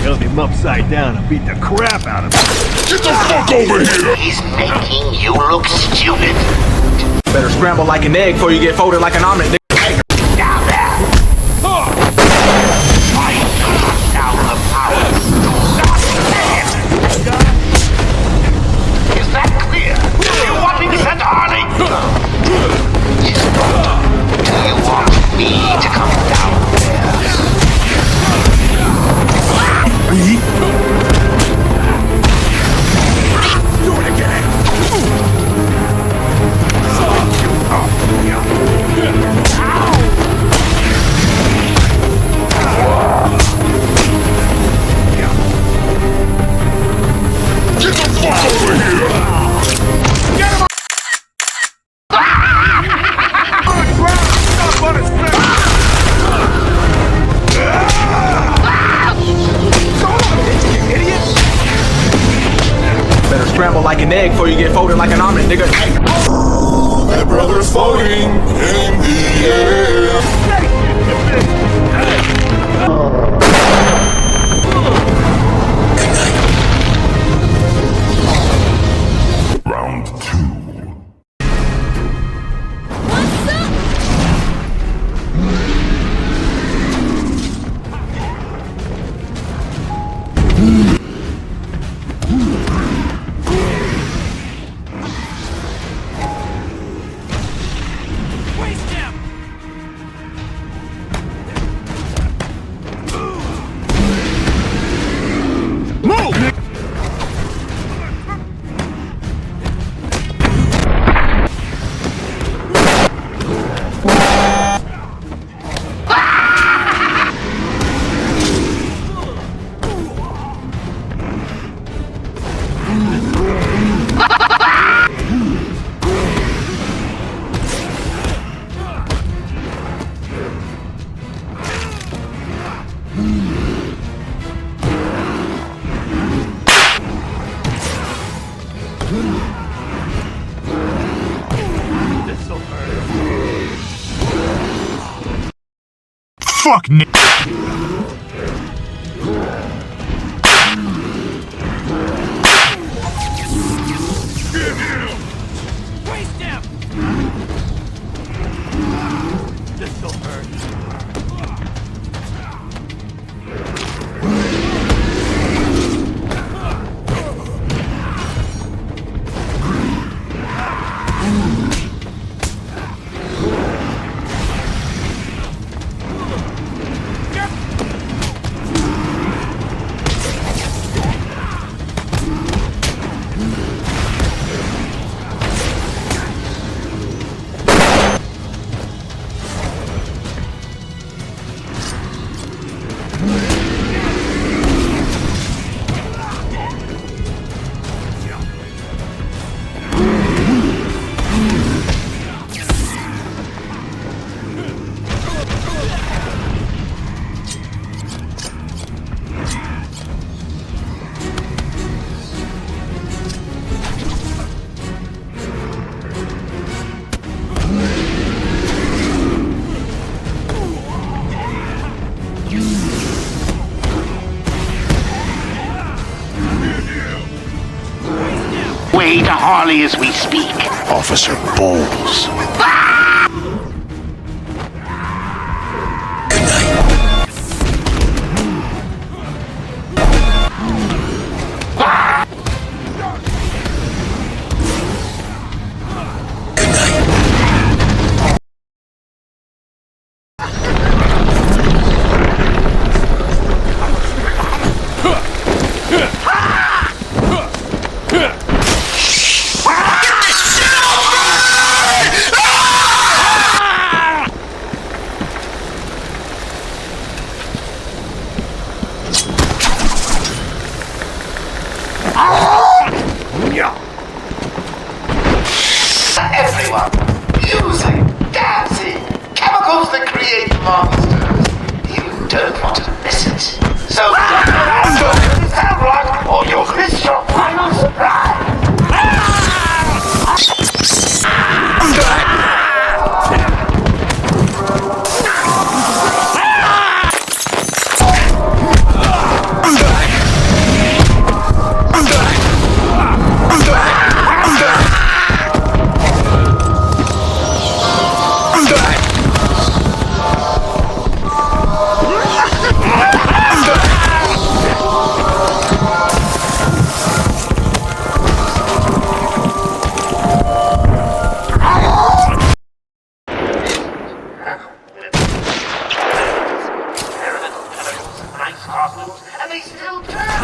held him upside down and beat the crap out of him. Get the fuck over here! He's making you look stupid. Better scramble like an egg before you get folded like an omelet. Down there. Fight down the power. Is that clear? Do you want me to send Harley? Do you want me to come down there? Do it again! Get the fuck over here! Get him! Stop on his face! You idiot! Better scramble like an egg before you get folded like an omelet, nigga. My brother's floating in the air. Round 2. Fuck Nick. This'll hurt. Way to Harley as we speak. Officer Bowles. Everyone, music, dancing, chemicals that create monsters. You don't want to miss it. So, sound right, or you'll miss your final surprise. they still turn.